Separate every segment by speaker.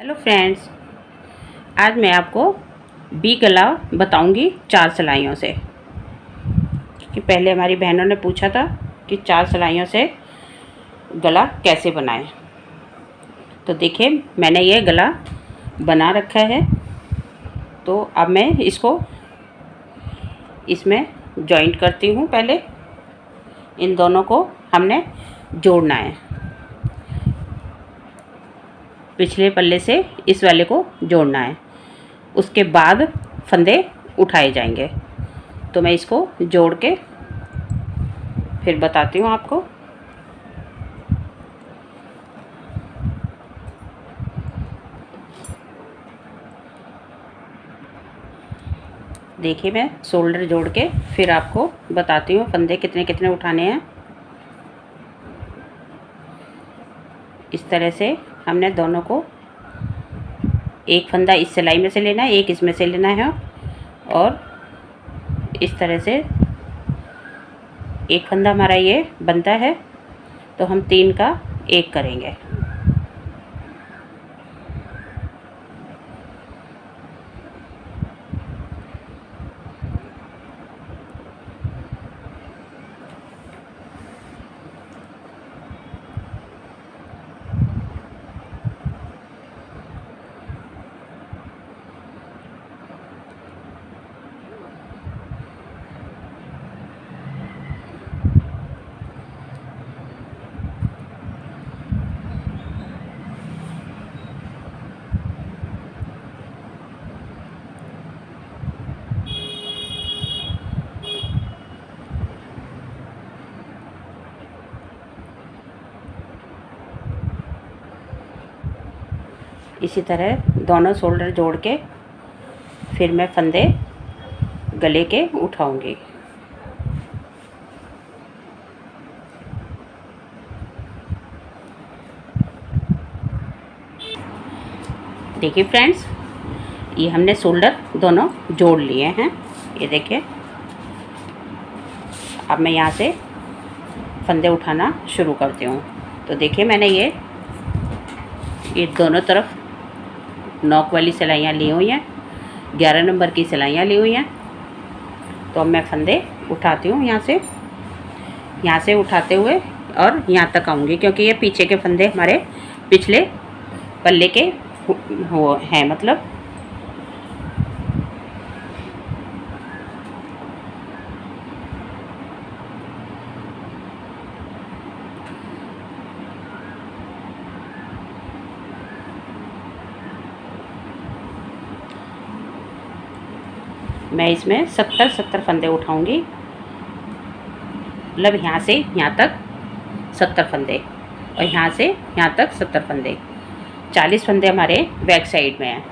Speaker 1: Hello friends, आज मैं आपको बी गला बताऊंगी 4 सिलाइयों से। कि पहले हमारी बहनों ने पूछा था कि 4 सिलाइयों से गला कैसे बनाएं। तो देखिए, मैंने ये गला बना रखा है। तो अब मैं इसमें जॉइंट करती हूँ। पहले इन दोनों को हमने जोड़ना है। पिछले पल्ले से इस वाले को जोड़ना है। उसके बाद फंदे उठाए जाएंगे। तो मैं इसको जोड़ के फिर बताती हूँ आपको। देखिए, मैं शोल्डर जोड़ के फिर आपको बताती हूँ फंदे कितने कितने उठाने हैं। इस तरह से हमने दोनों को, एक फंदा इस सिलाई में से लेना है, एक इसमें से लेना है, और इस तरह से एक फंदा हमारा ये बनता है। तो हम 3 का 1 करेंगे। इसी तरह दोनों शोल्डर जोड़ के फिर मैं फंदे गले के उठाऊंगी। देखिए फ्रेंड्स, ये हमने शोल्डर दोनों जोड़ लिए हैं। ये देखिए, अब मैं यहाँ से फंदे उठाना शुरू करती हूँ। तो देखिए, मैंने ये दोनों तरफ नॉक वाली सिलाइयाँ ली हुई हैं, 11 नंबर की सिलाइयाँ ली हुई हैं। तो अब मैं फंदे उठाती हूँ यहाँ से उठाते हुए और यहाँ तक आऊँगी, क्योंकि ये पीछे के फंदे हमारे पिछले पल्ले के वो हैं। मतलब मैं इसमें 70 फंदे उठाऊंगी। मतलब यहाँ से यहाँ तक 70 फंदे, और यहाँ से यहाँ तक 70 फंदे। 40 फंदे हमारे बैक साइड में हैं।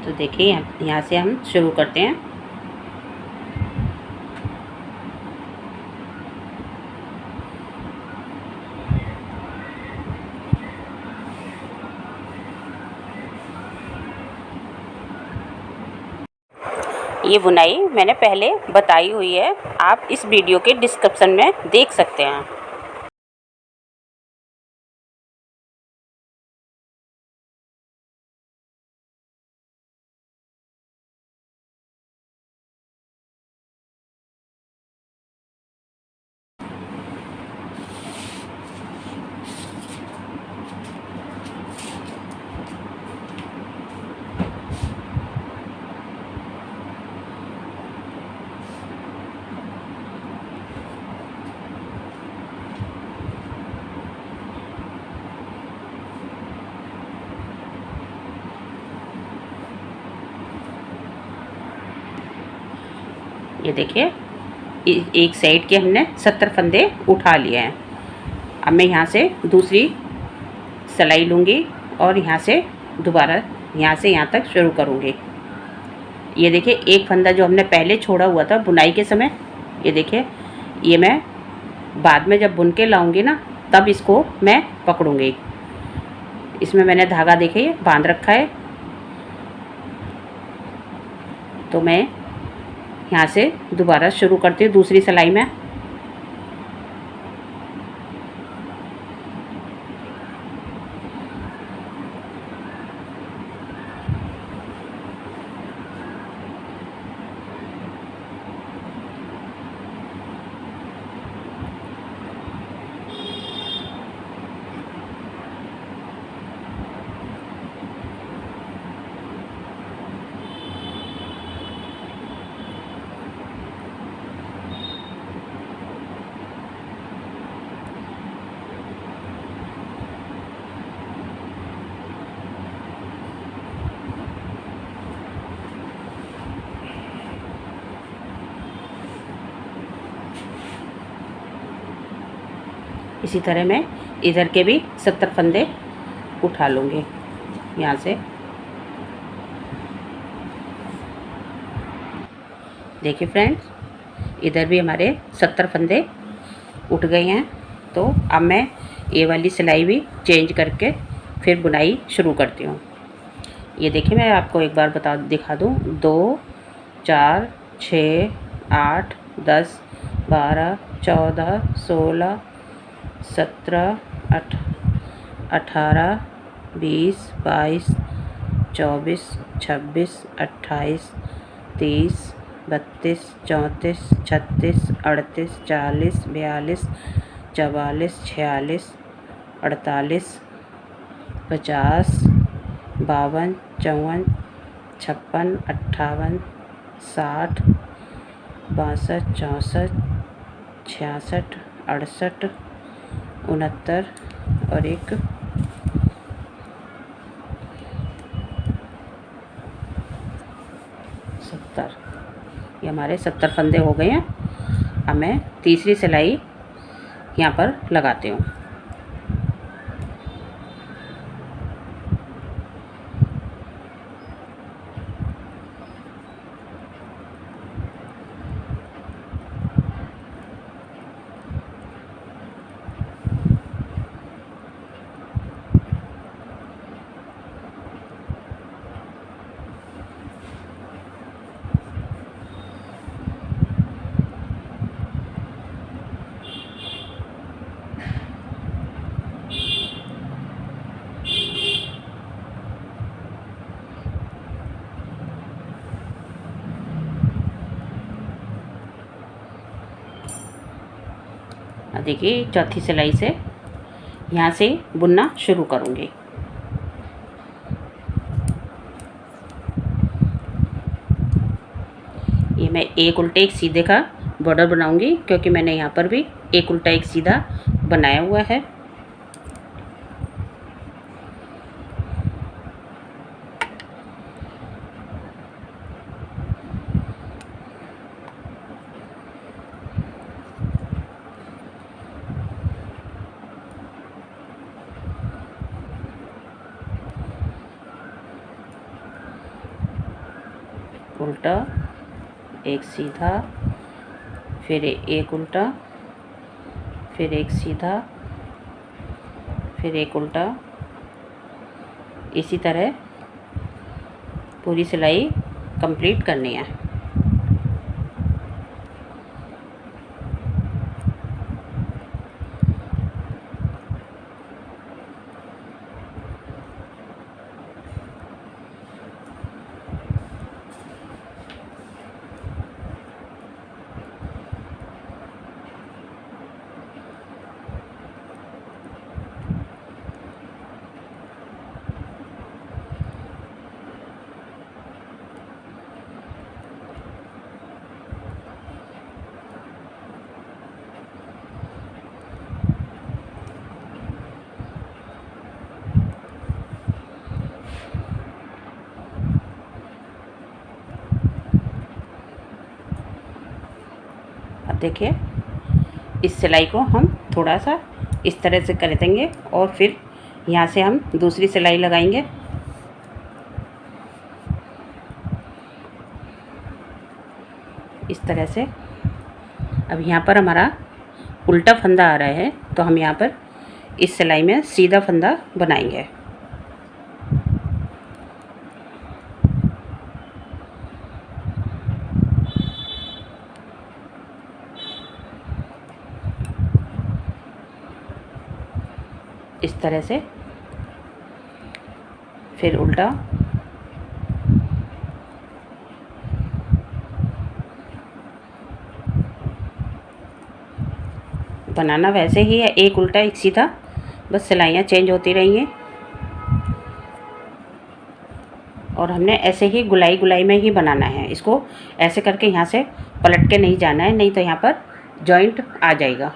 Speaker 1: तो देखिए, यहाँ से हम शुरू करते हैं। ये बुनाई मैंने पहले बताई हुई है, आप इस वीडियो के डिस्क्रिप्शन में देख सकते हैं। ये देखिए, एक साइड के हमने 70 फंदे उठा लिए हैं। अब मैं यहाँ से दूसरी सिलाई लूँगी और यहाँ से दोबारा यहाँ से यहाँ तक शुरू करूँगी। ये देखिए एक फंदा जो हमने पहले छोड़ा हुआ था बुनाई के समय, ये देखिए ये मैं बाद में जब बुन के लाऊंगी ना तब इसको मैं पकड़ूंगी। इसमें मैंने धागा देखिए बांध रखा है, तो मैं यहाँ से दोबारा शुरू करती हूँ दूसरी सिलाई में। इसी तरह मैं इधर के भी 70 फंदे उठा लूँगी यहाँ से। देखिए फ्रेंड्स, इधर भी हमारे 70 फंदे उठ गए हैं। तो अब मैं ये वाली सिलाई भी चेंज करके फिर बुनाई शुरू करती हूँ। ये देखिए मैं आपको एक बार दिखा दूँ। 2 4 6 8 10 12 14 16 17 18 20 22 24 26 28 30 32 34 36 38 40 42 44 46 48 50 52 54 56 58 60 62 64 66 68 69 और एक 70। ये हमारे 70 फंदे हो गए हैं। अब मैं तीसरी सिलाई यहाँ पर लगाती हूँ। देखिए चौथी सिलाई से यहाँ से बुनना शुरू करूँगी। ये मैं एक उल्टे एक सीधे का बॉर्डर बनाऊँगी, क्योंकि मैंने यहाँ पर भी एक उल्टा एक सीधा बनाया हुआ है। उल्टा एक सीधा, फिर एक उल्टा, फिर एक सीधा, फिर एक उल्टा। इसी तरह पूरी सिलाई कंप्लीट करनी है। देखिए इस सिलाई को हम थोड़ा सा इस तरह से कर देंगे और फिर यहाँ से हम दूसरी सिलाई लगाएंगे। इस तरह से। अब यहाँ पर हमारा उल्टा फंदा आ रहा है, तो हम यहाँ पर इस सिलाई में सीधा फंदा बनाएंगे। इस तरह से, फिर उल्टा, बनाना वैसे ही है, एक उल्टा एक सीधा, बस सिलाइयाँ चेंज होती रहेंगी। और हमने ऐसे ही गुलाई गुलाई में ही बनाना है इसको। ऐसे करके यहाँ से पलट के नहीं जाना है, नहीं तो यहाँ पर जॉइंट आ जाएगा।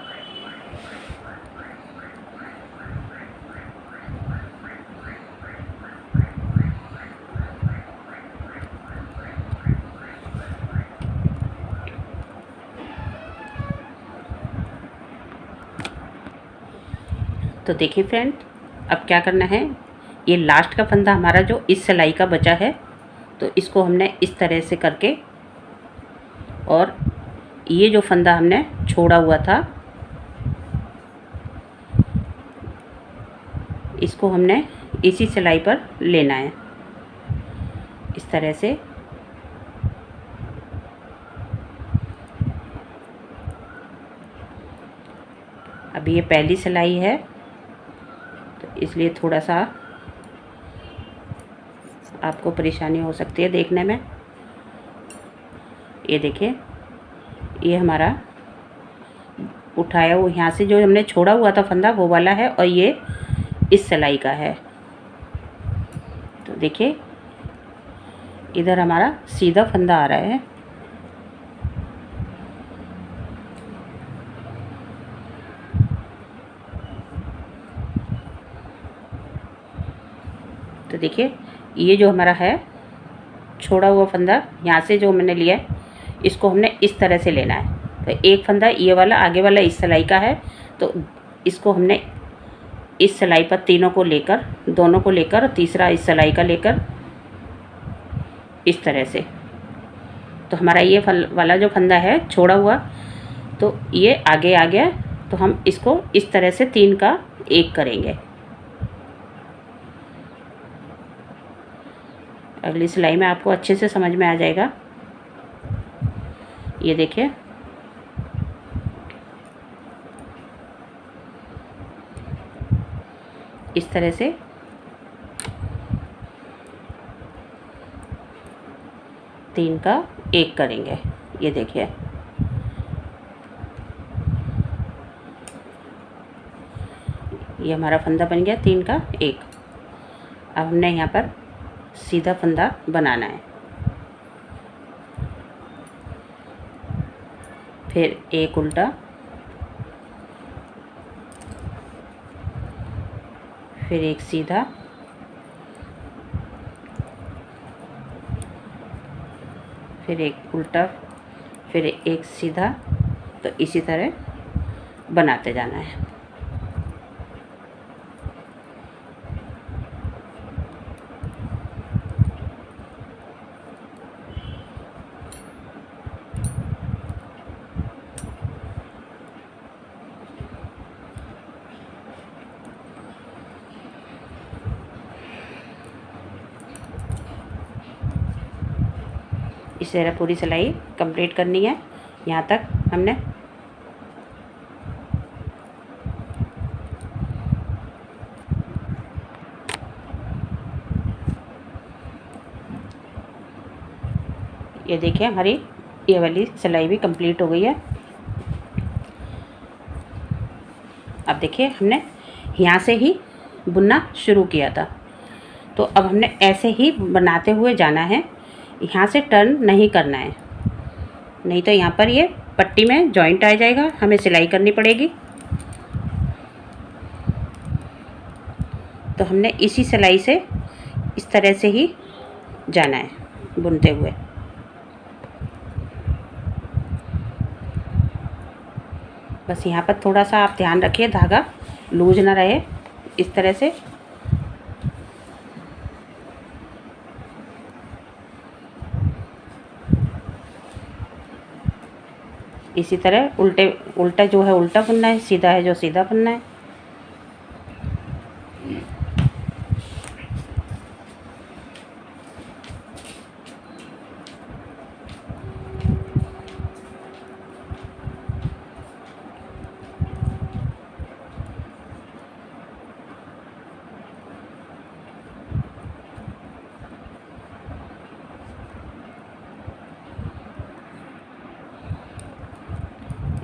Speaker 1: तो देखिए फ्रेंड, अब क्या करना है, ये लास्ट का फंदा हमारा जो इस सिलाई का बचा है, तो इसको हमने इस तरह से करके, और ये जो फंदा हमने छोड़ा हुआ था इसको हमने इसी सिलाई पर लेना है, इस तरह से। अब ये पहली सिलाई है, तो इसलिए थोड़ा सा आपको परेशानी हो सकती है देखने में। ये देखिए, ये हमारा उठाया हुआ, यहाँ से जो हमने छोड़ा हुआ था फंदा वो वाला है, और ये इस सिलाई का है। तो देखिए, इधर हमारा सीधा फंदा आ रहा है। तो देखिए, ये जो हमारा है छोड़ा हुआ फंदा, यहाँ से जो मैंने लिया है, इसको हमने इस तरह से लेना है। तो एक फंदा ये वाला आगे वाला इस सिलाई का है, तो इसको हमने इस सिलाई पर तीनों को लेकर, दोनों को लेकर, और तीसरा इस सिलाई का लेकर इस तरह से। तो हमारा ये वाला जो फंदा है छोड़ा हुआ, तो ये आगे आ गया, तो हम इसको इस तरह से 3 का 1 करेंगे। अगली सिलाई में आपको अच्छे से समझ में आ जाएगा। ये देखिए, इस तरह से तीन का 1 करेंगे। ये देखिए, ये हमारा फंदा बन गया 3 का 1। अब हमने यहाँ पर सीधा फंदा बनाना है, फिर एक उल्टा, फिर एक सीधा, फिर एक उल्टा, फिर एक सीधा। तो इसी तरह बनाते जाना है। इस तरह पूरी सिलाई कंप्लीट करनी है। यहाँ तक हमने ये देखिए, हमारी ये वाली सिलाई भी कंप्लीट हो गई है। अब देखिए, हमने यहाँ से ही बुनना शुरू किया था, तो अब हमने ऐसे ही बनाते हुए जाना है, यहाँ से टर्न नहीं करना है, नहीं तो यहाँ पर ये पट्टी में जॉइंट आ जाएगा, हमें सिलाई करनी पड़ेगी। तो हमने इसी सिलाई से इस तरह से ही जाना है बुनते हुए। बस यहाँ पर थोड़ा सा आप ध्यान रखिए, धागा लूज ना रहे, इस तरह से। इसी तरह उल्टा जो है उल्टा बुनना है, सीधा है जो सीधा बुनना है।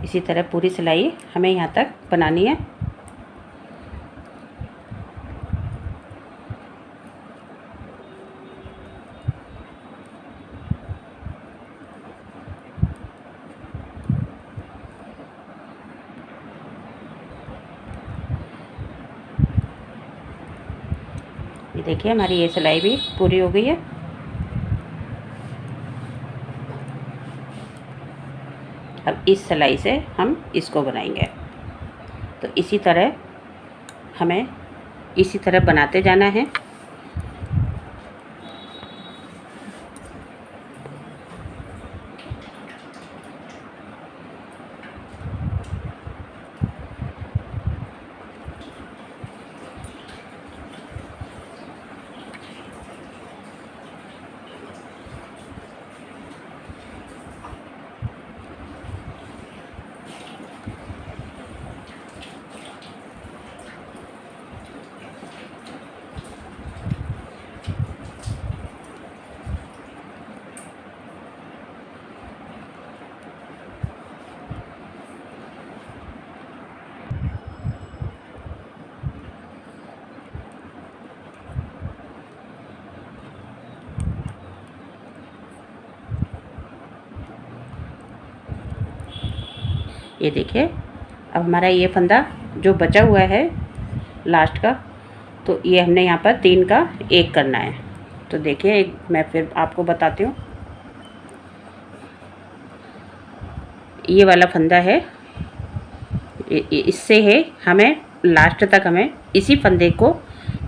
Speaker 1: इसी तरह पूरी सिलाई हमें यहाँ तक बनानी है। ये देखिए हमारी ये सिलाई भी पूरी हो गई है। अब इस सिलाई से हम इसको बनाएंगे। तो इसी तरह हमें इसी तरह बनाते जाना है। ये देखिए अब हमारा ये फंदा जो बचा हुआ है लास्ट का, तो ये हमने यहाँ पर 3 का 1 करना है। तो देखिए एक मैं फिर आपको बताती हूँ। ये वाला फंदा है, इससे है हमें लास्ट तक हमें इसी फंदे को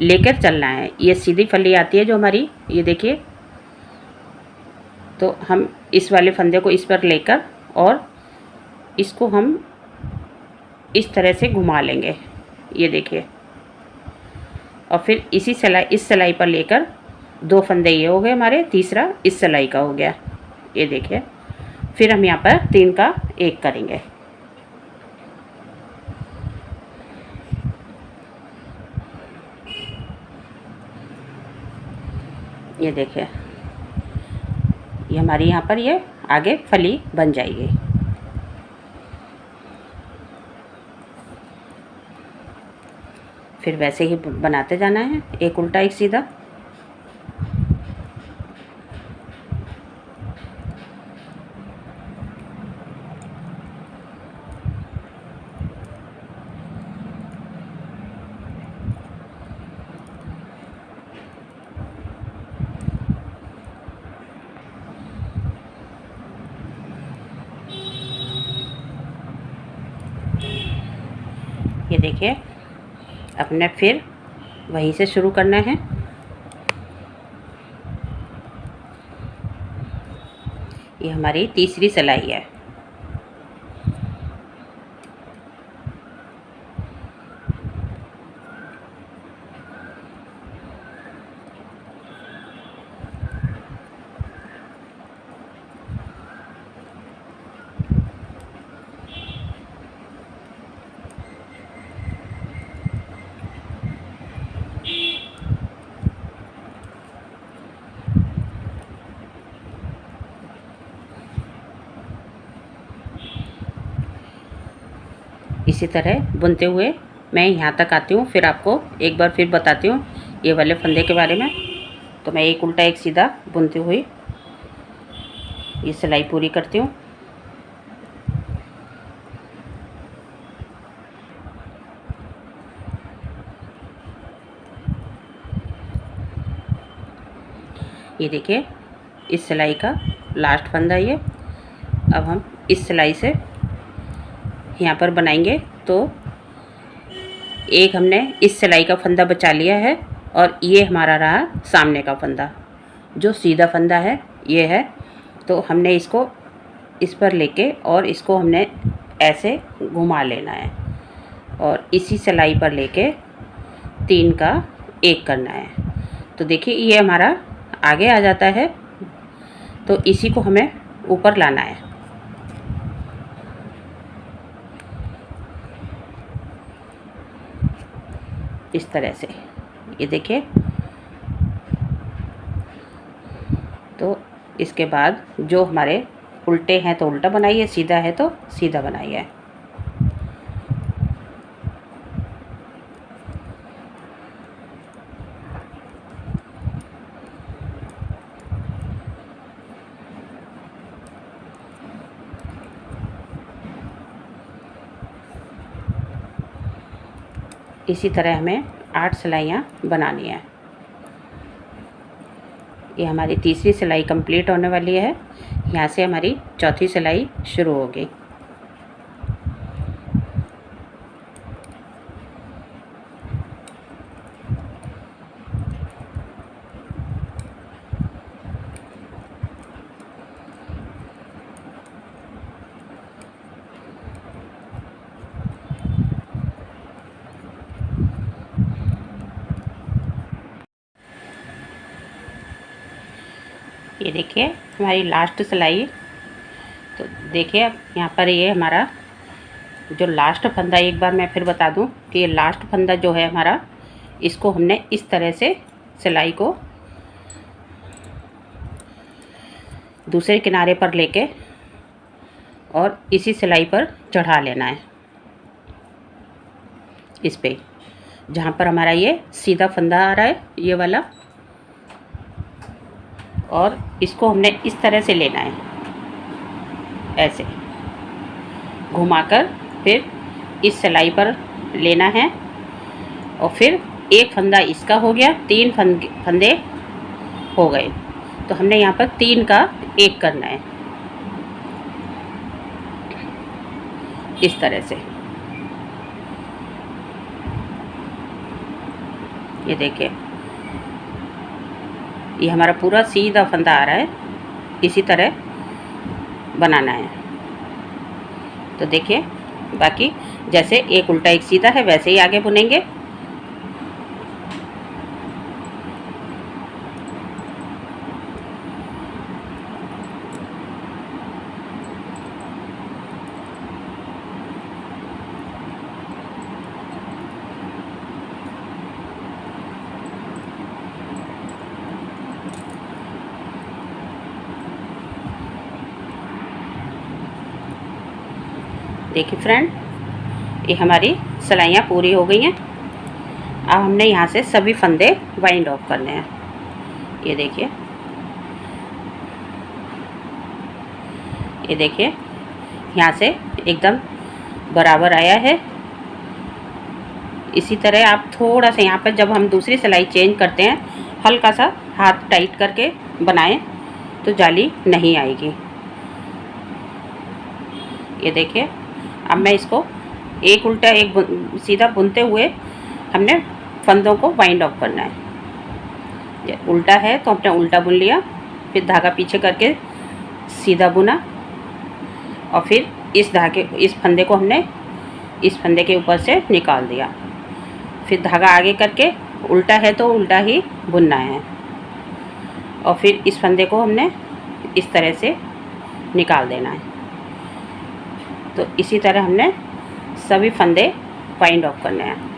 Speaker 1: लेकर चलना है। ये सीधी फली आती है जो हमारी, ये देखिए। तो हम इस वाले फंदे को इस पर लेकर और इसको हम इस तरह से घुमा लेंगे, ये देखिए। और फिर इस सिलाई पर लेकर 2 फंदे ये हो गए हमारे, तीसरा इस सिलाई का हो गया, ये देखिए। फिर हम यहाँ पर 3 का 1 करेंगे। ये देखिए ये हमारी यहाँ पर ये आगे फली बन जाएगी। फिर वैसे ही बनाते जाना है, एक उल्टा एक सीधा। ये देखिए अपने फिर वहीं से शुरू करना है। ये हमारी तीसरी सिलाई है। इसी तरह बुनते हुए मैं यहाँ तक आती हूँ। फिर आपको एक बार फिर बताती हूँ ये वाले फंदे के बारे में। तो मैं एक उल्टा एक सीधा बुनती हुई ये सिलाई पूरी करती हूँ। ये देखिए इस सिलाई का लास्ट फंदा ये। अब हम इस सिलाई से यहाँ पर बनाएंगे। तो एक हमने इस सिलाई का फंदा बचा लिया है और ये हमारा रहा सामने का फंदा, जो सीधा फंदा है ये है। तो हमने इसको इस पर लेके और इसको हमने ऐसे घुमा लेना है और इसी सिलाई पर लेके 3 का 1 करना है। तो देखिए ये हमारा आगे आ जाता है, तो इसी को हमें ऊपर लाना है। इस तरह से ये देखिए। तो इसके बाद जो हमारे उल्टे हैं तो उल्टा बनाइए, सीधा है तो सीधा बनाइए। इसी तरह हमें 8 सिलाइयाँ बनानी है। ये हमारी तीसरी सिलाई कंप्लीट होने वाली है। यहाँ से हमारी चौथी सिलाई शुरू होगी। ये देखिए हमारी लास्ट सिलाई। तो देखिए अब यहाँ पर ये हमारा जो लास्ट फंदा, एक बार मैं फिर बता दूं कि ये लास्ट फंदा जो है हमारा, इसको हमने इस तरह से सिलाई को दूसरे किनारे पर लेके और इसी सिलाई पर चढ़ा लेना है, इस पे जहाँ पर हमारा ये सीधा फंदा आ रहा है ये वाला, और इसको हमने इस तरह से लेना है, ऐसे घुमाकर फिर इस सिलाई पर लेना है और फिर एक फंदा इसका हो गया, 3 फंदे हो गए। तो हमने यहाँ पर 3 का 1 करना है, इस तरह से। ये देखिए ये हमारा पूरा सीधा फंदा आ रहा है, इसी तरह बनाना है। तो देखिए बाकी जैसे एक उल्टा एक सीधा है वैसे ही आगे बुनेंगे। देखिए फ्रेंड, ये हमारी सिलाइयाँ पूरी हो गई हैं। अब हमने यहाँ से सभी फंदे वाइंड ऑफ करने हैं। ये देखिए, ये देखिए यहाँ से एकदम बराबर आया है। इसी तरह आप थोड़ा सा यहाँ पर जब हम दूसरी सिलाई चेंज करते हैं, हल्का सा हाथ टाइट करके बनाएं तो जाली नहीं आएगी। ये देखिए अब मैं इसको एक उल्टा एक सीधा बुनते हुए हमने फंदों को वाइंड ऑफ करना है। उल्टा है तो हमने उल्टा बुन लिया, फिर धागा पीछे करके सीधा बुना और फिर इस फंदे को हमने इस फंदे के ऊपर से निकाल दिया। फिर धागा आगे करके उल्टा है तो उल्टा ही बुनना है और फिर इस फंदे को हमने इस तरह से निकाल देना है। तो इसी तरह हमने सभी फंदे वाइंड ऑफ करने हैं।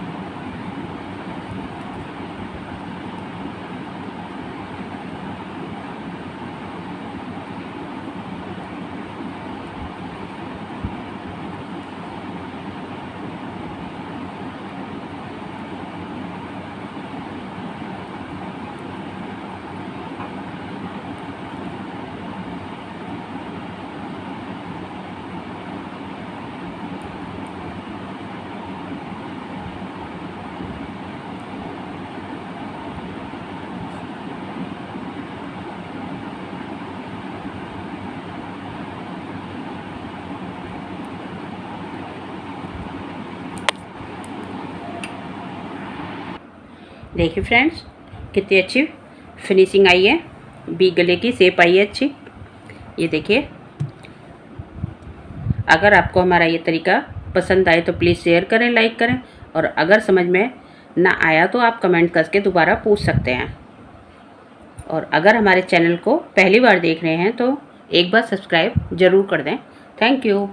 Speaker 1: देखिए फ्रेंड्स कितनी अच्छी फिनिशिंग आई है, बी गले की शेप आई है अच्छी। ये देखिए अगर आपको हमारा ये तरीका पसंद आए तो प्लीज़ शेयर करें, लाइक करें, और अगर समझ में ना आया तो आप कमेंट करके दोबारा पूछ सकते हैं। और अगर हमारे चैनल को पहली बार देख रहे हैं तो एक बार सब्सक्राइब ज़रूर कर दें। Thank you.